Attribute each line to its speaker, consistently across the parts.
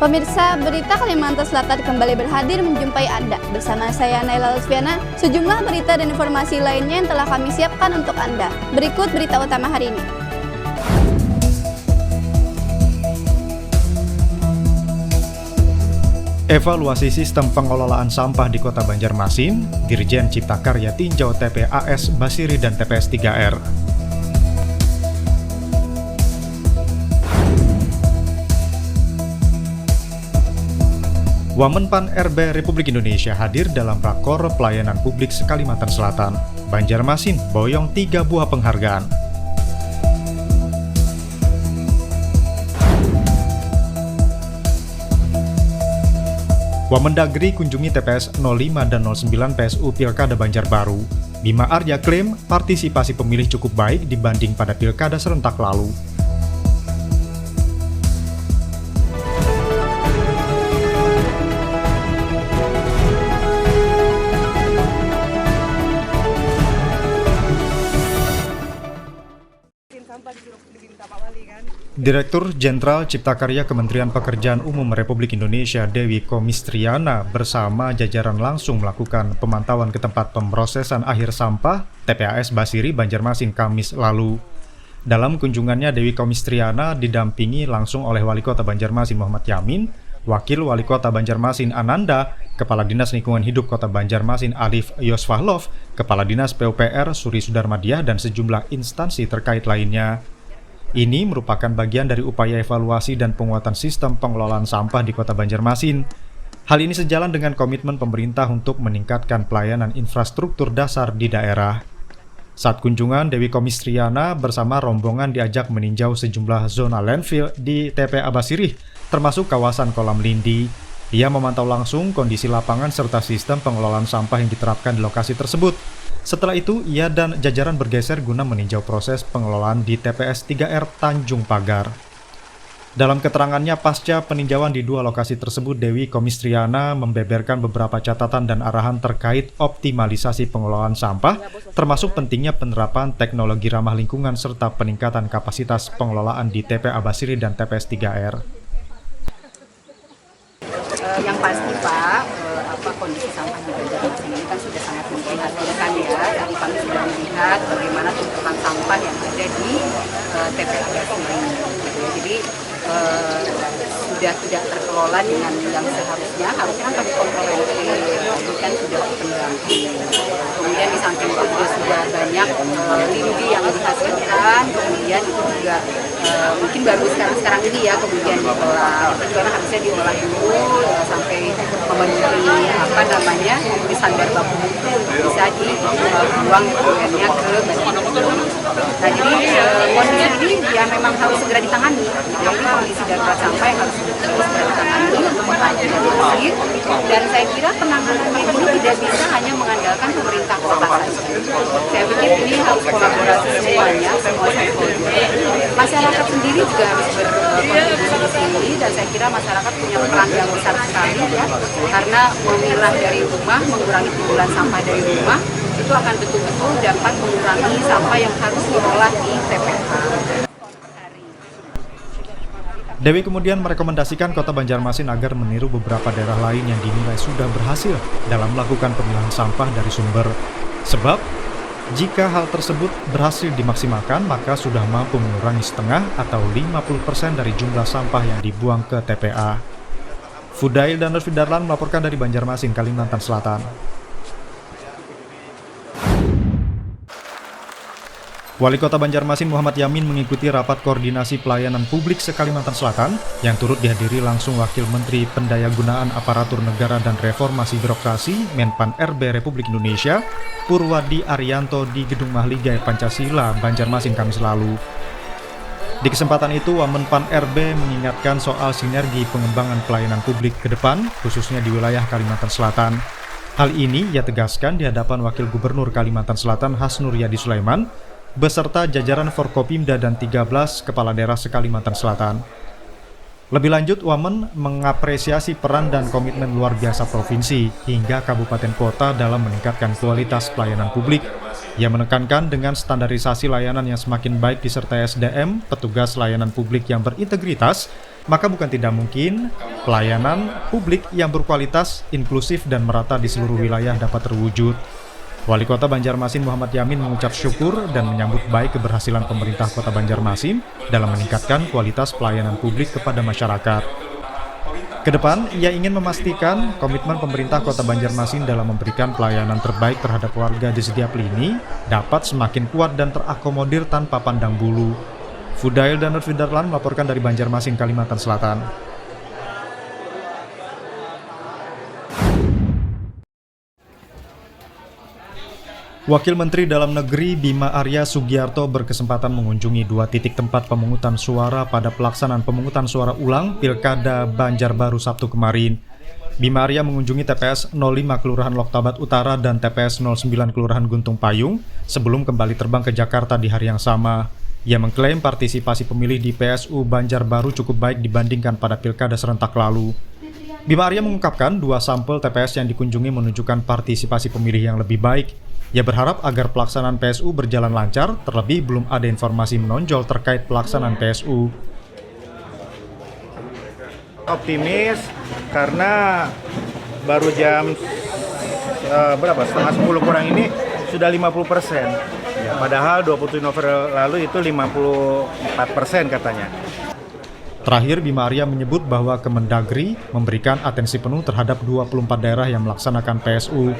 Speaker 1: Pemirsa, berita Kalimantan Selatan kembali berhadir menjumpai Anda. Bersama saya Naila Lutfiana, sejumlah berita dan informasi lainnya yang telah kami siapkan untuk Anda. Berikut berita utama hari ini.
Speaker 2: Evaluasi sistem pengelolaan sampah di Kota Banjarmasin, Dirjen Cipta Karya tinjau TPAS Basiri dan TPS 3R. Wamenpan RB Republik Indonesia hadir dalam Rakor Pelayanan Publik se-Kalimantan Selatan. Banjarmasin boyong 3 buah penghargaan. Wamendagri kunjungi TPS 05 dan 09 PSU Pilkada Banjarbaru. Bima Arya klaim partisipasi pemilih cukup baik dibanding pada pilkada serentak lalu. Direktur Jenderal Cipta Karya Kementerian Pekerjaan Umum Republik Indonesia Dewi Komistriana bersama jajaran langsung melakukan pemantauan ke tempat pemrosesan akhir sampah TPAS Basiri Banjarmasin Kamis lalu. Dalam kunjungannya, Dewi Komistriana didampingi langsung oleh Wali Kota Banjarmasin Muhammad Yamin, Wakil Wali Kota Banjarmasin Ananda, Kepala Dinas Lingkungan Hidup Kota Banjarmasin Alif Yosfahlov, Kepala Dinas PUPR Suri Sudarmadiah, dan sejumlah instansi terkait lainnya. Ini merupakan bagian dari upaya evaluasi dan penguatan sistem pengelolaan sampah di Kota Banjarmasin. Hal ini sejalan dengan komitmen pemerintah untuk meningkatkan pelayanan infrastruktur dasar di daerah. Saat kunjungan, Dewi Komistriana bersama rombongan diajak meninjau sejumlah zona landfill di TPA Basirih, termasuk kawasan kolam lindi. Ia memantau langsung kondisi lapangan serta sistem pengelolaan sampah yang diterapkan di lokasi tersebut. Setelah itu, ia dan jajaran bergeser guna meninjau proses pengelolaan di TPS 3R Tanjung Pagar. Dalam keterangannya pasca peninjauan di 2 lokasi tersebut, Dewi Komistriana membeberkan beberapa catatan dan arahan terkait optimalisasi pengelolaan sampah, termasuk pentingnya penerapan teknologi ramah lingkungan serta peningkatan kapasitas pengelolaan di TPA Basiri dan TPS 3R.
Speaker 3: Yang pasti Pak, kondisi sampah di Banjarmasin ini kan sudah sangat memprihatinkan ya. Jadi kami sudah melihat bagaimana tumpukan sampah yang ada di TPA Basiri. Jadi sudah tidak terkelola dengan yang seharusnya. Harusnya kan kami kontroversi, ini kan sudah pendamping. Kemudian di samping itu juga sudah banyak lindi yang dihasilkan. Kemudian itu juga mungkin baru sekarang ini ya kemudian diolah. Karena harusnya diolah dulu sampai memenuhi memenuhi standar baku mutu untuk bisa dibuang akhirnya ke badan. Nah jadi kondisi ini ya memang harus segera ditangani. Jadi kondisi darurat sampah yang harus segera ditangani untuk mengatasi. Dan saya kira penanganannya ini tidak bisa hanya mengandalkan pemerintah kota saja. Saya pikir ini harus kolaborasi semuanya, semua stakeholder. Masyarakat sendiri juga harus berkontribusi di sini, dan saya kira masyarakat punya peran yang besar sekali ya, karena memilah dari rumah, mengurangi timbulan sampah dari rumah, itu akan betul-betul dapat mengurangi sampah yang harus diolah di TPA.
Speaker 2: Dewi kemudian merekomendasikan Kota Banjarmasin agar meniru beberapa daerah lain yang dinilai sudah berhasil dalam melakukan pemilahan sampah dari sumber. Sebab, jika hal tersebut berhasil dimaksimalkan, maka sudah mampu mengurangi setengah atau 50% dari jumlah sampah yang dibuang ke TPA. Fudail dan Lutfi Darlan melaporkan dari Banjarmasin, Kalimantan Selatan. Wali Kota Banjarmasin Muhammad Yamin mengikuti rapat koordinasi pelayanan publik se-Kalimantan Selatan yang turut dihadiri langsung Wakil Menteri Pendayagunaan Aparatur Negara dan Reformasi Birokrasi Menpan RB Republik Indonesia Purwadi Arianto di Gedung Mahligai Pancasila, Banjarmasin Kamis lalu. Di kesempatan itu, Wamenpan RB mengingatkan soal sinergi pengembangan pelayanan publik ke depan, khususnya di wilayah Kalimantan Selatan. Hal ini ia tegaskan di hadapan Wakil Gubernur Kalimantan Selatan Hasnur Yadi Sulaiman, beserta jajaran Forkopimda dan 13 kepala daerah se-Kalimantan Selatan. Lebih lanjut, Wamen mengapresiasi peran dan komitmen luar biasa provinsi hingga kabupaten kota dalam meningkatkan kualitas pelayanan publik. Ia menekankan dengan standarisasi layanan yang semakin baik disertai SDM, petugas layanan publik yang berintegritas, maka bukan tidak mungkin pelayanan publik yang berkualitas, inklusif, dan merata di seluruh wilayah dapat terwujud. Wali Kota Banjarmasin Muhammad Yamin mengucap syukur dan menyambut baik keberhasilan pemerintah Kota Banjarmasin dalam meningkatkan kualitas pelayanan publik kepada masyarakat. Kedepan, ia ingin memastikan komitmen pemerintah Kota Banjarmasin dalam memberikan pelayanan terbaik terhadap warga di setiap lini dapat semakin kuat dan terakomodir tanpa pandang bulu. Fudail dan Lutfi Darlan melaporkan dari Banjarmasin, Kalimantan Selatan. Wakil Menteri Dalam Negeri Bima Arya Sugiarto berkesempatan mengunjungi 2 titik tempat pemungutan suara pada pelaksanaan pemungutan suara ulang Pilkada Banjarbaru Sabtu kemarin. Bima Arya mengunjungi TPS 05 Kelurahan Loktabat Utara dan TPS 09 Kelurahan Guntung Payung sebelum kembali terbang ke Jakarta di hari yang sama. Ia mengklaim partisipasi pemilih di PSU Banjarbaru cukup baik dibandingkan pada Pilkada serentak lalu. Bima Arya mengungkapkan 2 sampel TPS yang dikunjungi menunjukkan partisipasi pemilih yang lebih baik. Ia berharap agar pelaksanaan PSU berjalan lancar, terlebih belum ada informasi menonjol terkait pelaksanaan PSU.
Speaker 4: Optimis karena baru jam setengah 10 kurang ini sudah 50%. Ya, padahal 27 November lalu itu 54% katanya.
Speaker 2: Terakhir, Bima Arya menyebut bahwa Kemendagri memberikan atensi penuh terhadap 24 daerah yang melaksanakan PSU.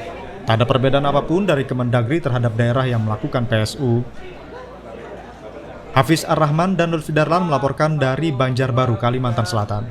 Speaker 2: Tak ada perbedaan apapun dari Kemendagri terhadap daerah yang melakukan PSU. Hafiz Ar-Rahman dan Lutfi Darlan melaporkan dari Banjarbaru, Kalimantan Selatan.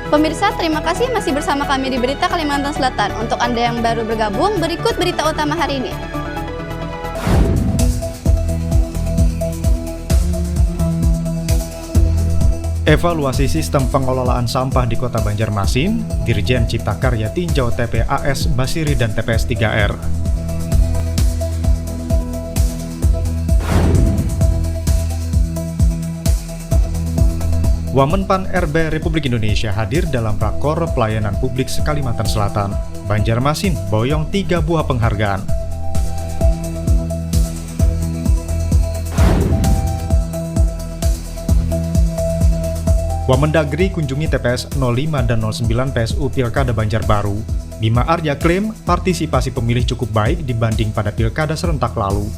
Speaker 1: Pemirsa, terima kasih masih bersama kami di Berita Kalimantan Selatan. Untuk Anda yang baru bergabung, berikut berita utama hari ini.
Speaker 2: Evaluasi sistem pengelolaan sampah di Kota Banjarmasin, Dirjen Cipta Karya tinjau TPAS Basiri dan TPS 3R. Wamenpan RB Republik Indonesia hadir dalam Rakor Pelayanan Publik se-Kalimantan Selatan. Banjarmasin boyong 3 buah penghargaan. Wamendagri kunjungi TPS 05 dan 09 PSU Pilkada Banjarbaru. Bima Arya klaim partisipasi pemilih cukup baik dibanding pada Pilkada serentak lalu.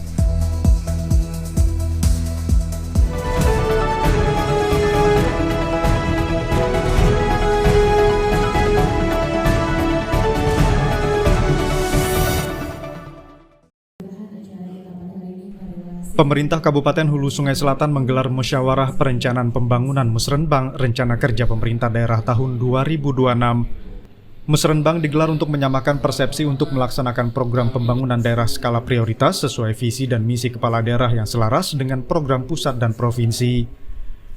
Speaker 2: Pemerintah Kabupaten Hulu Sungai Selatan menggelar musyawarah perencanaan pembangunan Musrenbang Rencana Kerja Pemerintah Daerah tahun 2026. Musrenbang digelar untuk menyamakan persepsi untuk melaksanakan program pembangunan daerah skala prioritas sesuai visi dan misi kepala daerah yang selaras dengan program pusat dan provinsi.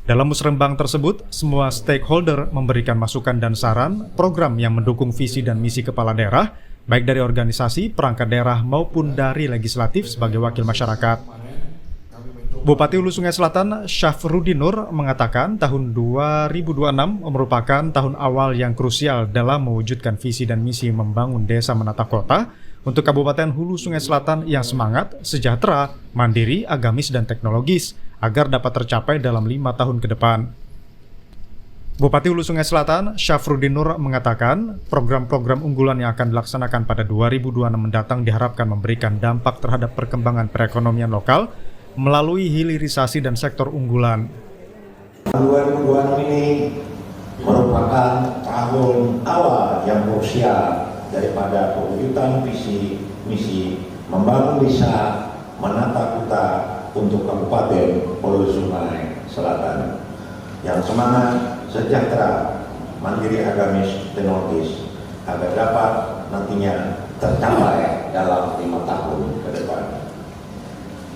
Speaker 2: Dalam musrenbang tersebut, semua stakeholder memberikan masukan dan saran program yang mendukung visi dan misi kepala daerah, baik dari organisasi, perangkat daerah maupun dari legislatif sebagai wakil masyarakat. Bupati Hulu Sungai Selatan, Syafruddin Nur, mengatakan tahun 2026 merupakan tahun awal yang krusial dalam mewujudkan visi dan misi membangun desa menata kota untuk Kabupaten Hulu Sungai Selatan yang semangat, sejahtera, mandiri, agamis, dan teknologis agar dapat tercapai dalam 5 tahun ke depan. Bupati Hulu Sungai Selatan, Syafruddin Nur, mengatakan program-program unggulan yang akan dilaksanakan pada 2026 mendatang diharapkan memberikan dampak terhadap perkembangan perekonomian lokal melalui hilirisasi dan sektor unggulan.
Speaker 5: 2026 ini merupakan tahun awal yang krusial daripada pewujudan visi misi membangun desa menata kota untuk Kabupaten Hulu Sungai Selatan yang semangat, sejahtera, mandiri, agamis, teknologis agar dapat nantinya tercapai dalam 5 tahun ke depan.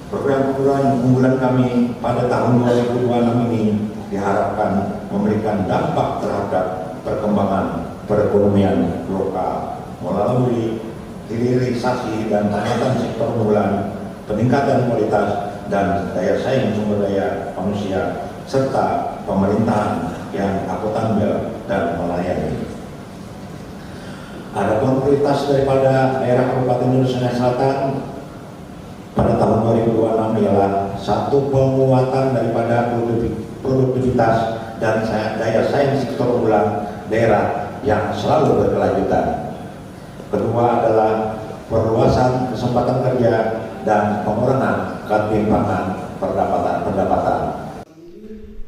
Speaker 5: Program-program unggulan kami pada tahun 2026 ini diharapkan memberikan dampak terhadap perkembangan perekonomian lokal melalui hilirisasi dan peningkatan sektor unggulan, peningkatan kualitas dan daya saing sumber daya manusia, serta pemerintahan yang akuntabel dan melayani. Adapun prioritas daripada daerah Kabupaten Hulu Sungai Selatan pada tahun 2026 ialah satu, penguatan daripada produktivitas dan daya saing sektor unggulan daerah yang selalu berkelanjutan. Kedua adalah perluasan kesempatan kerja dan pengurangan ketimpangan pendapatan.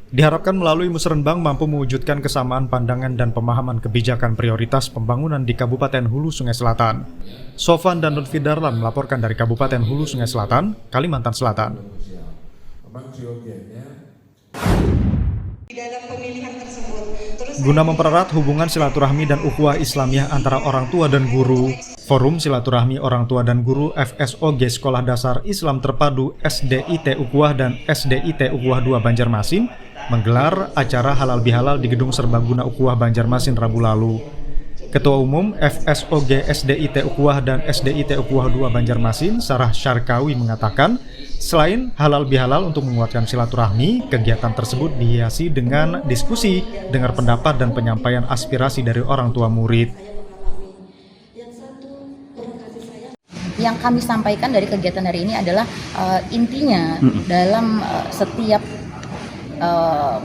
Speaker 2: Diharapkan melalui musrenbang mampu mewujudkan kesamaan pandangan dan pemahaman kebijakan prioritas pembangunan di Kabupaten Hulu Sungai Selatan. Sofan dan Lutfi Darlan melaporkan dari Kabupaten Hulu Sungai Selatan, Kalimantan Selatan. Guna mempererat hubungan silaturahmi dan ukhuwah Islamiyah antara orang tua dan guru, Forum Silaturahmi Orang Tua dan Guru FSOG Sekolah Dasar Islam Terpadu SDIT Ukhuwah dan SDIT Ukhuwah 2 Banjarmasin menggelar acara halal bihalal di Gedung Serbaguna Ukhuwah Banjarmasin Rabu lalu. Ketua Umum FSOG SDIT Ukhuwah dan SDIT Ukhuwah 2 Banjarmasin, Sarah Syarkawi mengatakan, selain halal bihalal untuk menguatkan silaturahmi, kegiatan tersebut dihiasi dengan diskusi, dengar pendapat dan penyampaian aspirasi dari orang tua murid.
Speaker 6: Yang kami sampaikan dari kegiatan hari ini adalah intinya dalam setiap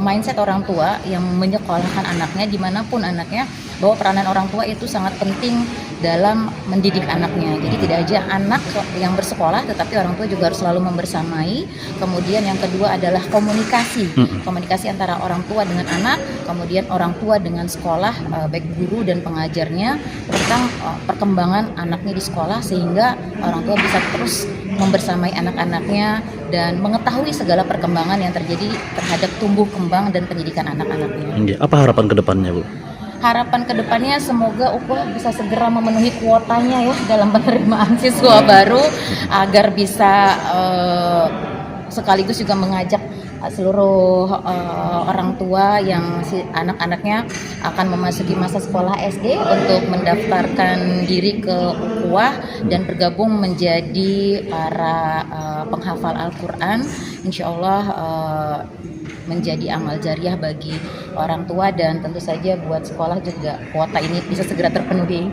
Speaker 6: mindset orang tua yang menyekolahkan anaknya dimanapun anaknya, bahwa peranan orang tua itu sangat penting dalam mendidik anaknya. Jadi tidak aja anak yang bersekolah, tetapi orang tua juga harus selalu membersamai. Kemudian yang kedua adalah komunikasi, komunikasi antara orang tua dengan anak, kemudian orang tua dengan sekolah, baik guru dan pengajarnya, tentang perkembangan anaknya di sekolah, sehingga orang tua bisa terus membersamai anak-anaknya dan mengetahui segala perkembangan yang terjadi terhadap tumbuh kembang dan pendidikan anak-anaknya.
Speaker 7: Apa harapan kedepannya, Bu?
Speaker 6: Harapan kedepannya semoga ukhuwah bisa segera memenuhi kuotanya ya dalam penerimaan siswa baru, agar bisa sekaligus juga mengajak seluruh orang tua yang anak-anaknya akan memasuki masa sekolah SD untuk mendaftarkan diri ke ukhuwah dan bergabung menjadi para penghafal Al-Quran. Insya Allah menjadi amal jariah bagi orang tua dan tentu saja buat sekolah juga kuota ini bisa segera terpenuhi.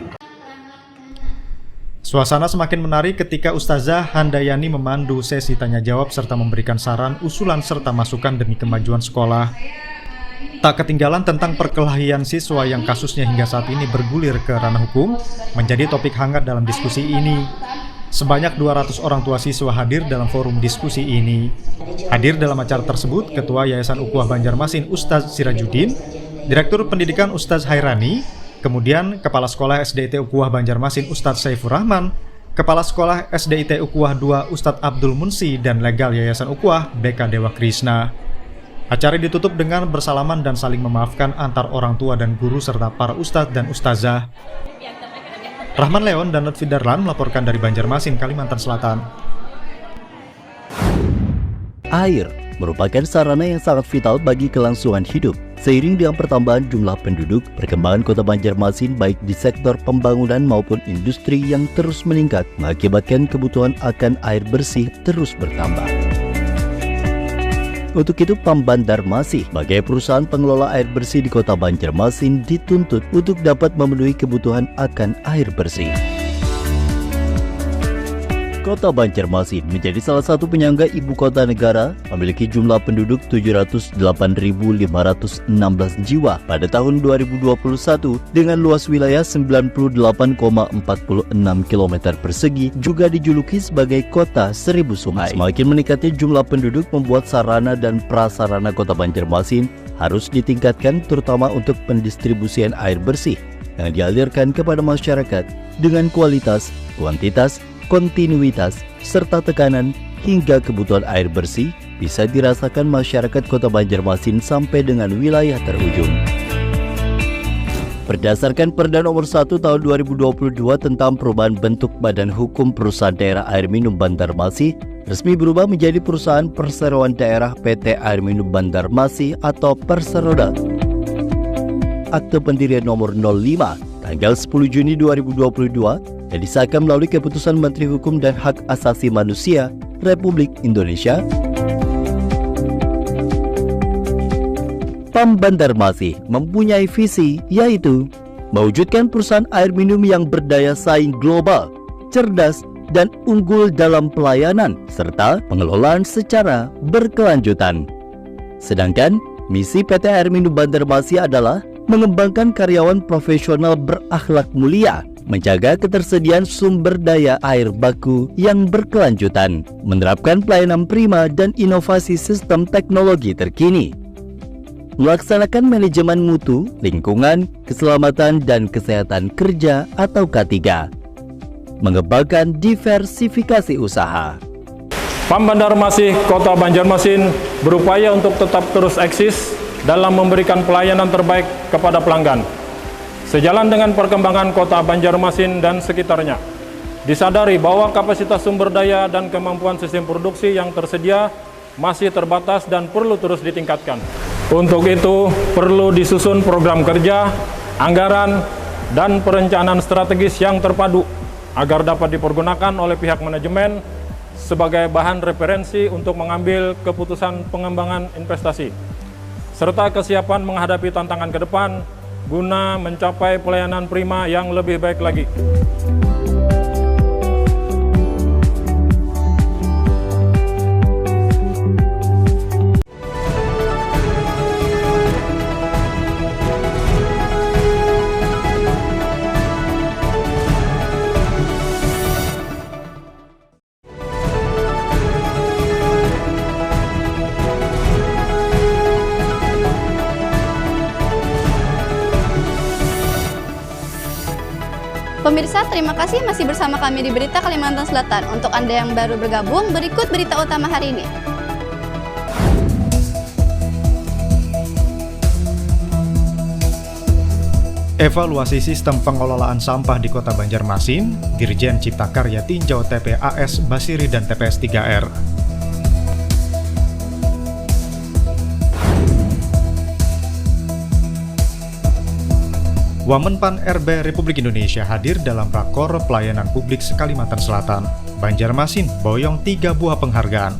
Speaker 2: Suasana semakin menarik ketika Ustazah Handayani memandu sesi tanya jawab serta memberikan saran, usulan serta masukan demi kemajuan sekolah. Tak ketinggalan tentang perkelahian siswa yang kasusnya hingga saat ini bergulir ke ranah hukum menjadi topik hangat dalam diskusi ini. Sebanyak 200 orang tua siswa hadir dalam forum diskusi ini. Hadir dalam acara tersebut Ketua Yayasan Ukhuwah Banjarmasin Ustaz Sirajuddin, Direktur Pendidikan Ustaz Hairani, kemudian Kepala Sekolah SDIT Ukhuwah Banjarmasin Ustaz Saifur Rahman, Kepala Sekolah SDIT Ukhuwah 2 Ustaz Abdul Munsi, dan Legal Yayasan Ukhuwah BK Dewa Krishna. Acara ditutup dengan bersalaman dan saling memaafkan antar orang tua dan guru serta para ustadz dan ustazah. Rahman Leon dan Lutfi Darlan melaporkan dari Banjarmasin, Kalimantan Selatan.
Speaker 7: Air merupakan sarana yang sangat vital bagi kelangsungan hidup. Seiring dengan pertambahan jumlah penduduk, perkembangan kota Banjarmasin baik di sektor pembangunan maupun industri yang terus meningkat mengakibatkan kebutuhan akan air bersih terus bertambah. Untuk itu, PAM Banjarmasin sebagai perusahaan pengelola air bersih di kota Banjarmasin dituntut untuk dapat memenuhi kebutuhan akan air bersih. Kota Banjarmasin menjadi salah satu penyangga ibu kota negara, memiliki jumlah penduduk 708.516 jiwa pada tahun 2021 dengan luas wilayah 98,46 km persegi, juga dijuluki sebagai kota 1000 sungai. Semakin meningkatnya jumlah penduduk membuat sarana dan prasarana kota Banjarmasin harus ditingkatkan, terutama untuk pendistribusian air bersih yang dialirkan kepada masyarakat dengan kualitas, kuantitas, kontinuitas, serta tekanan hingga kebutuhan air bersih bisa dirasakan masyarakat kota Banjarmasin sampai dengan wilayah terujung. Berdasarkan Perda Nomor 1 Tahun 2022 tentang perubahan bentuk Badan Hukum Perusahaan Daerah Air Minum Banjarmasin, resmi berubah menjadi Perusahaan Perseroan Daerah PT Air Minum Banjarmasin atau Perseroda. Akte Pendirian Nomor 05 tanggal 10 Juni 2022 yang disahkan melalui Keputusan Menteri Hukum dan Hak Asasi Manusia Republik Indonesia. PAM Banjarmasin mempunyai visi, yaitu mewujudkan perusahaan air minum yang berdaya saing global, cerdas, dan unggul dalam pelayanan serta pengelolaan secara berkelanjutan. Sedangkan misi PT Air Minum Banjarmasin adalah mengembangkan karyawan profesional berakhlak mulia, menjaga ketersediaan sumber daya air baku yang berkelanjutan, menerapkan pelayanan prima dan inovasi sistem teknologi terkini, melaksanakan manajemen mutu, lingkungan, keselamatan, dan kesehatan kerja atau K3, mengembangkan diversifikasi usaha.
Speaker 8: PAM Banjarmasin Kota Banjarmasin berupaya untuk tetap terus eksis dalam memberikan pelayanan terbaik kepada pelanggan. Sejalan dengan perkembangan Kota Banjarmasin dan sekitarnya, disadari bahwa kapasitas sumber daya dan kemampuan sistem produksi yang tersedia masih terbatas dan perlu terus ditingkatkan. Untuk itu, perlu disusun program kerja, anggaran, dan perencanaan strategis yang terpadu agar dapat dipergunakan oleh pihak manajemen sebagai bahan referensi untuk mengambil keputusan pengembangan investasi, serta kesiapan menghadapi tantangan ke depan guna mencapai pelayanan prima yang lebih baik lagi.
Speaker 1: Pemirsa, terima kasih masih bersama kami di Berita Kalimantan Selatan. Untuk Anda yang baru bergabung, berikut berita utama hari ini.
Speaker 2: Evaluasi sistem pengelolaan sampah di Kota Banjarmasin, Dirjen Cipta Karya tinjau TPAS Basiri dan TPS 3R. Wamenpan RB Republik Indonesia hadir dalam Rakor Pelayanan Publik Kalimantan Selatan. Banjarmasin boyong 3 buah penghargaan.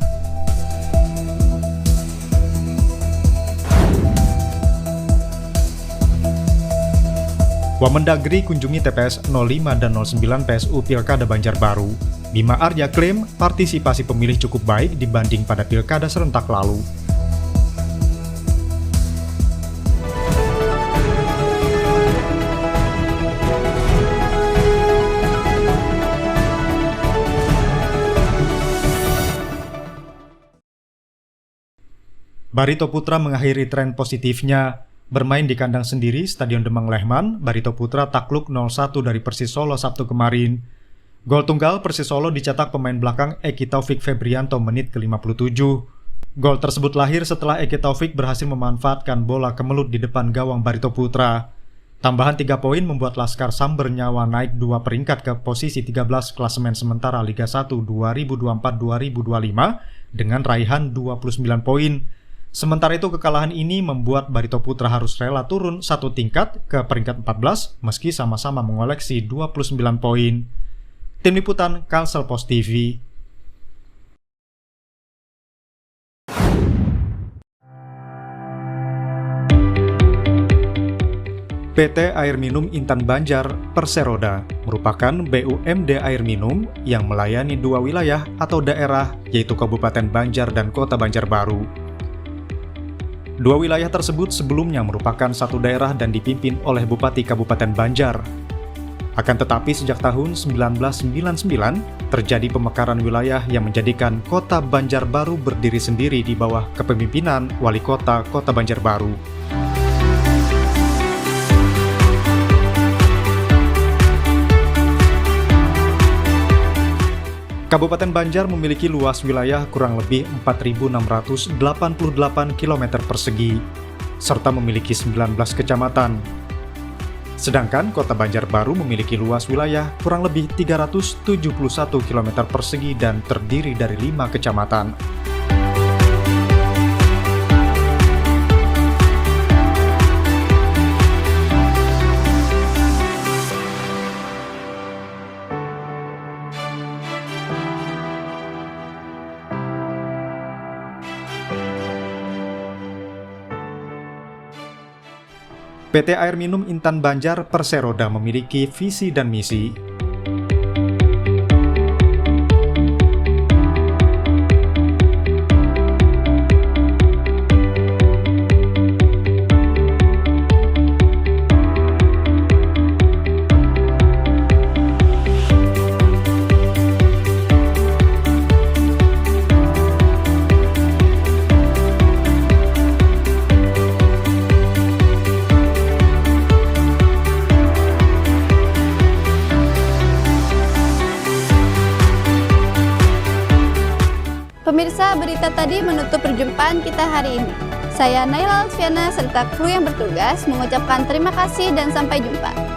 Speaker 2: Wamendagri kunjungi TPS 05 dan 09 PSU Pilkada Banjarbaru. Bima Arya klaim partisipasi pemilih cukup baik dibanding pada pilkada serentak lalu. Barito Putra mengakhiri tren positifnya. Bermain di kandang sendiri Stadion Demang Lehman, Barito Putra takluk 0-1 dari Persis Solo Sabtu kemarin. Gol tunggal Persis Solo dicetak pemain belakang Eki Taufik Febrianto menit ke-57. Gol tersebut lahir setelah Eki Taufik berhasil memanfaatkan bola kemelut di depan gawang Barito Putra. Tambahan 3 poin membuat Laskar Samber Nyawa naik 2 peringkat ke posisi 13 klasemen sementara Liga 1 2024-2025 dengan raihan 29 poin. Sementara itu kekalahan ini membuat Barito Putra harus rela turun 1 tingkat ke peringkat 14 meski sama-sama mengoleksi 29 poin. Tim Liputan Kalsel Pos TV. PT Air Minum Intan Banjar Perseroda merupakan BUMD air minum yang melayani 2 wilayah atau daerah yaitu Kabupaten Banjar dan Kota Banjarbaru. 2 wilayah tersebut sebelumnya merupakan satu daerah dan dipimpin oleh Bupati Kabupaten Banjar. Akan tetapi sejak tahun 1999 terjadi pemekaran wilayah yang menjadikan Kota Banjarbaru berdiri sendiri di bawah kepemimpinan Wali Kota Kota Banjarbaru. Kabupaten Banjar memiliki luas wilayah kurang lebih 4.688 km persegi, serta memiliki 19 kecamatan. Sedangkan Kota Banjarbaru memiliki luas wilayah kurang lebih 371 km persegi dan terdiri dari 5 kecamatan. PT Air Minum Intan Banjar Perseroda memiliki visi dan misi
Speaker 1: Pemirsa, berita tadi menutup perjumpaan kita hari ini. Saya Naila Alfiana serta kru yang bertugas mengucapkan terima kasih dan sampai jumpa.